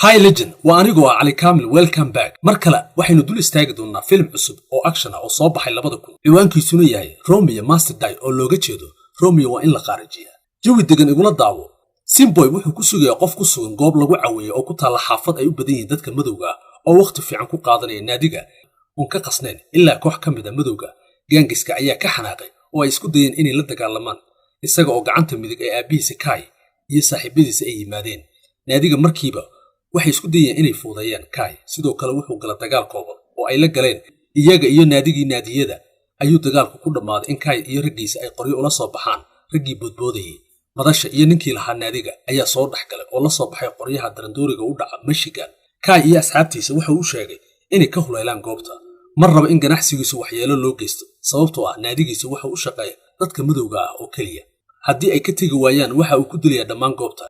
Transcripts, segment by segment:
Hi Legend waa anigu Ali Kamil welcome back markale waxaynu dul istaagi doonaa film cusub oo action ah oo soo baxay 2000 ciwaankiisuna yahay Romeo Master Die oo looga jeedo Romeo waa in la qaarijiyaa jawi degan igula daawo Simboy wuxuu ku sugayaa qof ku sugan goob lagu caweeyo oo ku taala xaafad ay u badan yihiin dadka madowga oo waqti fiican ku qaadanaya naadiga oo ka qasneen ilaa koox kamid ah madowga gaangiska ayaa ka xanaaqay oo ay isku dayeen inay la dagaalamaan isaga oo gacanta midig ay aabihiisa Kai iyo saaxiibadiisa ay yimaadeen naadiga markiiba waxay isku dayeen inay fuudayaan Kai sidoo kale wuxuu gala dagaal kooban oo ay la galeen iyaga iyo naadiyada ayuu dagaalku ku dhamaaday in Kai iyo raggiisa ay qoryo ula soo baxaan raggii boodboodayay madasha iyo ninkii lahaa naadiga ayaa soo dhaxgalay oo la soo baxay qoryaha darandooriga u dhaca Michigan Kai iyo asxaabtiisa wuxuu u sheegay inay ka huleelaan goobta mar raba in ganacsigiisu waxyeelo loo geysto sababtoo ah naadigiisa wuxuu u shaqeeyaa dadka madowga ah oo kaliya haddii ay ka tagi waayaan waxa uu ku dilayaa dhammaan goobta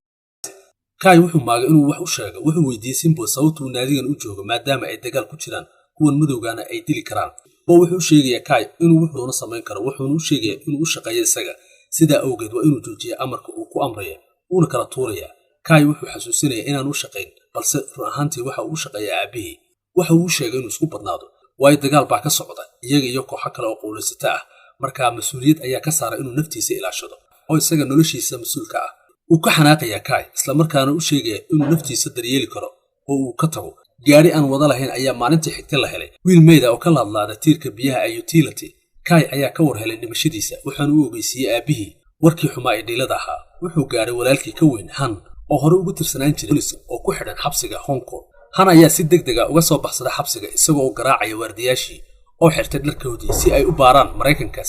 Kai wuxuu maagay inuu wax u sheego wuxuu weydiiyay Simboy sababtuu naadigan u joogo maadaama ay dagaal ku jiraan kuwan madowgaana ay dili karaan oo wuxuu sheegayaa Kai inuu wuxuuna samayn karo wuxuuna u sheegayaa inuu u shaqeeyo isaga sida awgeed waa inuu joojiyo amarka uu ku amrayo uuna kala tuurayaa Kai wuxuu xasuusinayaa inaan u shaqeyn balse run ahaantii waxa uu shaqeeyaa aabihii waxa uu sheegay inuu isku badnaado way dagaal baa ka socda iyaga iyo koox kale oo quuleysata ah markaa mas'uuliyad ayaa ka saaray inuu naftiisa ilaashado oo isaga noloshiisa mas'uulka ah uu ka xanaaqaya Kai isla markaana u sheegay inuu naftiisa daryeeli karo oo uu ka tago gaari aan wada lahayn ayaa maalintii xigtay la helay wiil meeyda oo ka laadlaada tiirka biyaha ay utility Kai ayaa ka war helay dhimashadiisa waxaanu u ogeysiyay aabihii warkii xumaa ee dhilada ahaa wuxuu gaaray walaalkii ka weyn Han oo hore ugu tirsanaan jiray police oo ku xidhan xabsiga Hong Kong Han ayaa si degdeg ah uga soo baxsaday xabsiga isagoo u garaacaya waardiyaashii oo xirtay dharkoodii si ay u baaraan Mareykanka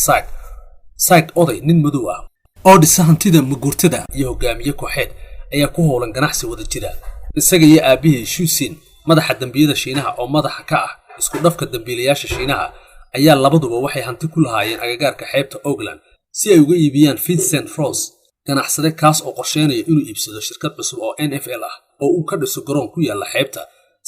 Saag oday nin madow ah oo dhisa hantida mugurtada iyo hogaamiye kooxeed ayaa ku howlan ganacsi wada jira isaga iyo aabihii Shu Xin madaxa dambiyada Shiinaha oo madaxa ka ah isku dhafka dambiilayaasha Shiinaha ayaa labaduba waxay hanti ku lahaayeen agagaarka xeebta Auckland si ay uga iibiyaan Vincent Frost ganacsade kaas oo qorsheynaya inuu iibsado shirkad cusub oo NFL ah oo uu ka dhiso garoon ku yaala xeebta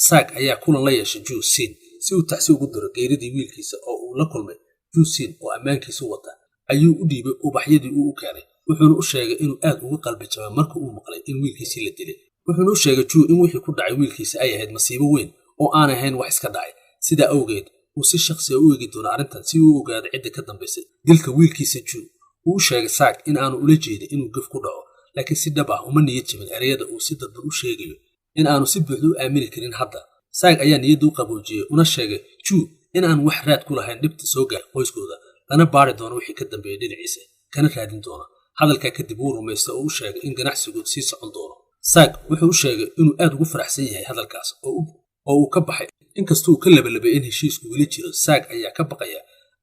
Saag ayaa kulan la yeeshay Shu Xin si uu taxsi ugu diro geeridii wiilkiisa oo uu la kulmay Shu Xin oo ammaankiisa wata ayuu u dhiibay ubaxyadii uu u keenay wuxuuna u sheegay inuu aad uga qalbi jabay markii uu maqlay in wiilkiisa la dilay wuxuuna u sheegay Shu in wixii ku dhacay wiilkiisa ay ahayd masiibo weyn oo aan ahayn wax iska dhacay sida awgeed uu si shakhsi ah u eegi doono arrintan si uu u ogaado cidda ka dambeysay dilka wiilkiisa Shu uu sheegay Saag in aanu ula jeedin inuu gaf ku dhaco laakiin si dhab ah uma niyad jabin ereyada uu si dadban u sheegayo in aanu si buuxda u aamini karin hadda Saag ayaa niyadda u qaboojiyay una sheegay Shu in aan wax raad ku lahayn dhibta soo gaar qoyskooda lana baari doono wixii ka dambeeyay dhinaciisa kana raadin doono hadalka kadib uu rumaystay oo u sheegay in ganacsigu sii socon doono Saag wuxuu u sheegay inuu aad ugu faraxsan yahay hadalkaas oo uu ka baxay inkastoo uu ka labalabay in heshiisku weli jiro Saag ayaa ka baqaya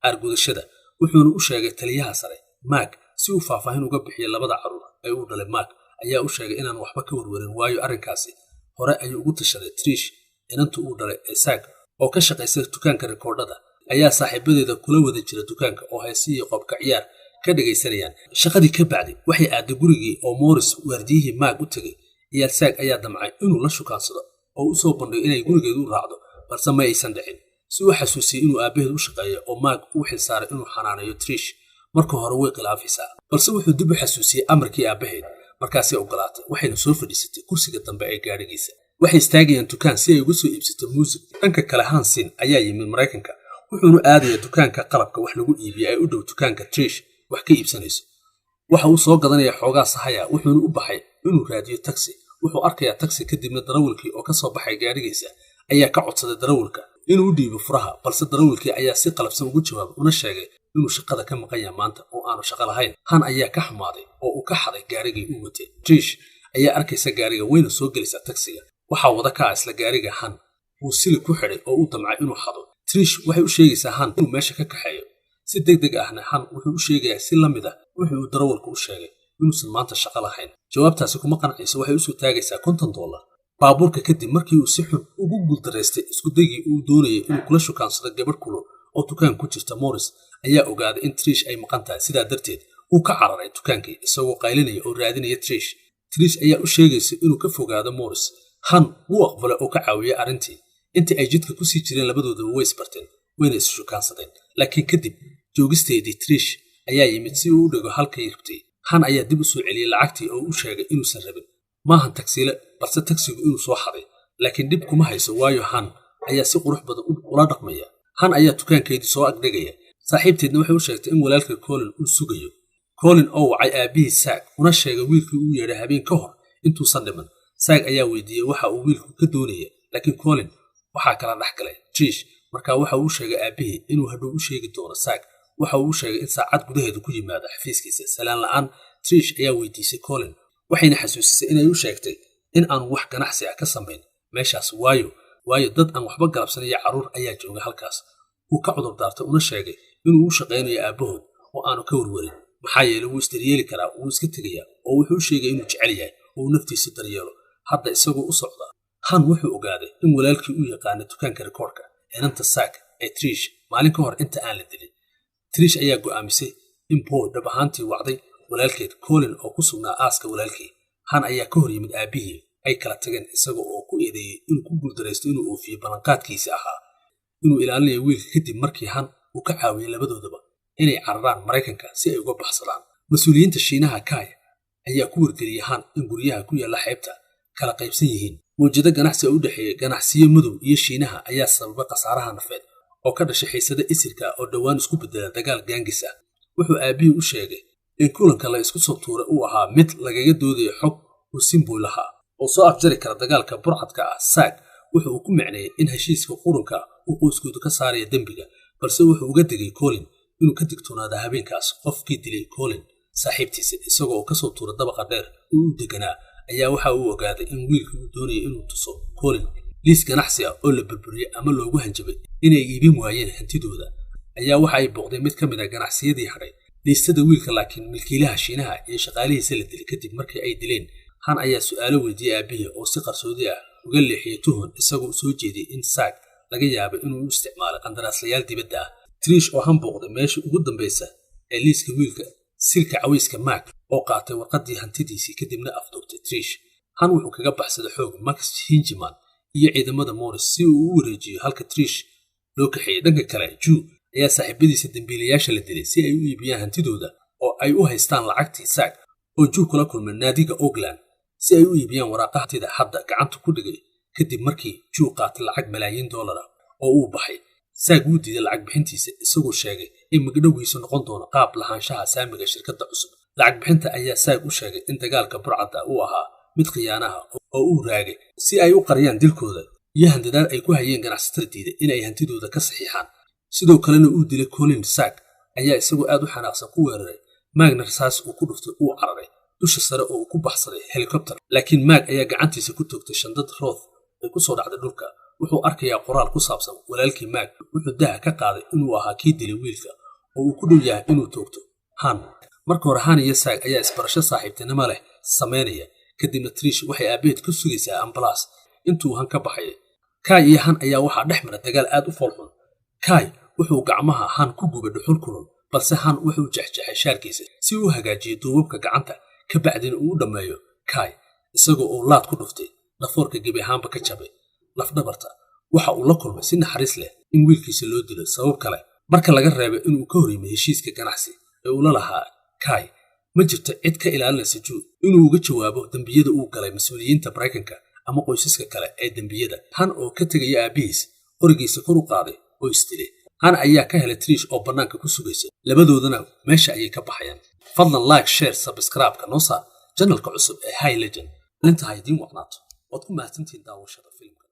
argudashada wuxuuna u sheegay taliyaha sare Mark si uu faahfaahin uga bixiyo labada caruur ay u dhalay Mark ayaa u sheegay inaan waxba ka warwarin waayo arrinkaasi hore ayuu ugu tashaday Trish inantu uu dhalay Saag oo ka shaqeysay dukaanka rikoodhada ayaa saaxiibadeeda kula wada jira dukaanka oo haysiyo qobka ciyaar ka dhageysanayaan shaqadii ka bacdi waxay aaday gurigii oo Morris waardiyihii Mark u tagay iyo Saag ayaa damcay inuu la shukaansado oo u soo bandhigay inay gurigeedu u raacdo balse ma aysan dhicin si uu xasuusiyay inuu aabaheed u shaqeeyo oo Mark uu xilsaaray inuu xanaaneeyo Trish marka hore way khilaafaysaa balse wuxuu dib u xasuusiyay amarkii aabaheed markaasay ogolaatay waxayna soo fadhiisatay kursiga dambe ee gaarigiisa waxay istaagayaan dukaan si ay uga soo iibsato muusig dhanka kale Han Xin ayaa yimid Mareykanka wuxuuna aadayaa dukaanka qalabka wax lagu iibiyo ay u dhow dukaanka Trish wax ka iibsanayso waxa uu soo gadanaya xoogaa sahaya wuxuuna u baxay inuu raadiyo taxi wuxuu arkayaa taxi kadibna darawalkii oo ka soo baxay gaarigiisa ayaa ka codsaday darawalka inuu u dhiibo furaha balse darawalkii ayaa si qalabsan ugu jawaabay una sheegay inuu shaqada ka maqan yahay maanta oo aanu shaqo lahayn Han ayaa ka xumaaday oo uu ka xaday gaarigii uu watay Trish ayaa arkaysa gaariga wayna soo gelaysaa taxiga waxaa wada ka isla gaariga Han uu sili ku xidhay oo uu damcay inuu xado Trish waxay u sheegaysaa Han inuu meesha ka kaxeeyo si degdeg ahna Han wuxuu u sheegayaa si la mid ah wuxuu darawalku u sheegay inuusan maanta shaqo lahayn jawaabtaasi kuma qancayso waxay u soo taagaysaa $50 baabuurka kadib markii uu si xun ugu guuldareystay isku dagii uu doonayay inuu kula shukaansado gabadh kulo oo dukaan ku jirta Morris ayaa ogaaday in Trish ay maqan tahay sidaa darteed uu ka cararay dukaankii isagoo qaylinaya oo raadinaya Trish ayaa u sheegaysa inuu ka fogaado Morris Han wuu aqbalay oo ka caawiyay arrintii intii ay jidka ku sii jireen labadooda way isbarteen wayna is shukaansadeen laakiin kadib joogisteedii Trish ayaa yimid si uu u dhago halkay rabtay Han ayaa dib u soo celiyay lacagtii oo u sheegay inuusan rabin maahan taksiile balse taksigu inuu soo xaday laakiin dhib kuma hayso waayo Han ayaa si qurux badan ula dhaqmaya. Han ayaa dukaankeedii soo agdhigaya. Saaxiibteedna waxay u sheegtay in walaalka Colin uu sugayo. Colin oo wacay aabihii Zack una sheegay wiilkii uu yeedhay habeen ka hor intuusan dhiman. Zack ayaa weydiiyey waxa uu wiilku ka doonaya, laakiin Colin waxaa kala dhex galay Trish. Markaa waxa uu sheegay aabihii inuu hadhow u sheegi doono Zack. Waxa uu sheegay in saacad gudaheeda ku yimaado xafiiskiisa. Salaan la'aan Trish ayaa weydiisay Colin, waxayna xasuusisay inay u sheegtay in aan wax ganacsi ah ka samayn meeshaas waayo dad aan waxba galabsanaya carruur ayaa jooga halkaas. Uu ka cudur daartay una sheegay inuu u shaqaynayo aabahood oo aanu ka warwarin, maxaa yeelay wuu isdaryeeli karaa, wuu iska tegayaa oo wuxuu u sheegay inuu jecel yahay oo uu naftiisa daryeelo. Hadda isagoo u socda, Han wuxuu ogaaday in walaalkii uu yaqaano dukaanka rikoorka inanta Zack ee Trish maalin ka hor inta aan la dilin. Trish ayaa go'aamisay in Paul dhab ahaantii wacday walaalkeed Colin oo ku sugnaa aaska walaalkii. Han ayaa ka hor yimid aabihii, ay kala tageen isaga oo ku eedeeyay inuu ku guuldareysto inuu oofiyo ballanqaadkiisa ahaa inuu ilaalinayo wiilka kadib markii Han uu ka caawiyay labadoodaba inay cararaan Maraykanka si ay uga baxsadaan. Mas'uuliyiinta Shiinaha Kai ayaa ku wargeliyay Han in guryaha ku yaala xeebta kala qaybsan yihiin. Mowjado ganacsi oo u dhaxeeya ganacsiyo madow iyo Shiinaha ayaa sababa khasaaraha nafeed oo ka dhashay xiisada isirka oo dhawaan isku bedela dagaal gaangis ah. Wuxuu aabihii u sheegay in kulanka la isku soo tuuray uu ahaa mid lagaga doodayo xog uu Simboy lahaa oo soo afjari kara dagaalka burcadka ah. Zack wuxuu ku macneeyay in heshiiska qurunka uu qoyskooda ka saarayo dembiga, balse wuxuu uga digay Colin inuu ka digtoonaado habeenkaas qofkii dilay Colin saaxiibtiisa. Isagoo oo ka soo tuuray dabaqa dheer uu u deganaa ayaa waxa uu ogaaday in wiilkii uu doonayay inuu tuso Colin liis ganacsi ah oo la burburiyay ama loogu hanjabay inay iibin waayeen hantidooda. Ayaa waxa ay booqdeen mid ka mid ah ganacsiyadii hadhay liistada wiilka, laakiin milkiilaha Shiinaha iyo shaqaalihiisa la dilay kadib markii ay dileen. Han ayaa su'aalo weydiiyay aabihii oo si qarsoodi ah uga leexiyay tuhun, isagoo soo jeediyay in Zack laga yaabo inuu u isticmaalo qandaraaslayaal dibadda ah. Trish oo Han booqday meeshii ugu dambaysa ee liiska wiilka silka cawayska Mark oo qaatay warqaddii hantidiisii kadibna afduubtay Trish. Han wuxuu kaga baxsaday xoog Max Hingeman iyo ciidamada Morris si uu u wareejiyo halka Trish loo kaxeeyay. Dhanka kale, Ju ayaa saaxiibadiisa dambiilayaasha la dilay si ay u iibiyaan hantidooda oo ay u haystaan lacagtii Zack oo Ju kula kulmay naadiga Oakland si ay u iibiyaan waraaqaha hantida hadda gacanta ku dhigay kadib markii Ju qaatay lacag malaayiin dollar ah oo uu baxay. Zack wuu diiday lacag bixintiisa isagoo sheegay in magdhowgiisu noqon doono qaab lahaanshaha saamiga shirkadda cusub. Lacag bixinta ayaa Zack u sheegay in dagaalka burcadda uu ahaa mid khiyaanaha oo uu raagay si ay u qariyaan dilkooda iyo handadaad ay ku hayeen ganacsatada diiday inay hantidooda ka saxiixaan. Sidoo kalena uu dilay Colin. Zack ayaa isagoo aad u xanaaqsan ku weeraray Magna rasaas uu ku dhuftay uu cararay dusha sare oo uu ku baxsaday helicopter, laakiin Mag ayaa gacantiisa ku toogtay shandad Roth ay ku soo dhacday dhulka. Wuxuu arkayaa qoraal ku saabsan walaalkii Mag. Wuxuu daha ka qaaday inuu ahaa kii dilay wiilka oo uu ku dhow yahay inuu toogto Han. Marka hore Han iyo Zack ayaa isbarasho saaxiibtinimo leh sameynaya, kadibna Trish waxay aabaheed ku sugaysaa ambalaas intuu Han ka baxayay. Kai iyo Han ayaa waxaa dhex mara dagaal aad u foolxun. Kai wuxuu gacmaha Han ku gubay dhuxul kulul, balse Han wuxuu jexjeexay shaarkiisa si uu hagaajiyo duubabka gacanta, ka bacdina uu u dhammeeyo Kai isagoo oo laad ku dhuftay dhafoorka gebi ahaanba ka jabay lafdhabarta. Waxa uu la kulmay si naxariis leh in wiilkiisa loo dilo sabab kale, marka laga reebay inuu ka hor yimid heshiiska ganacsi ee uu la lahaa Kai. Ma jirto cid ka ilaalinaysa Ju inuu uga jawaabo dambiyada uu galay mas'uuliyiinta Maraykanka ama qoysaska kale ee dambiyada. Han oo ka tegaya aabihiis qorigiisa kor u qaaday oo isdilay. Han ayaa ka helay Trish oo bannaanka ku sugaysa, labadoodana meesha ayay ka baxayaan. Fadlan like, share, subscribe-ka noo saar channelka cusub ee High Legend. Inta ha idiin wacnaato waad ku mahadsantihiin daawashada filimka.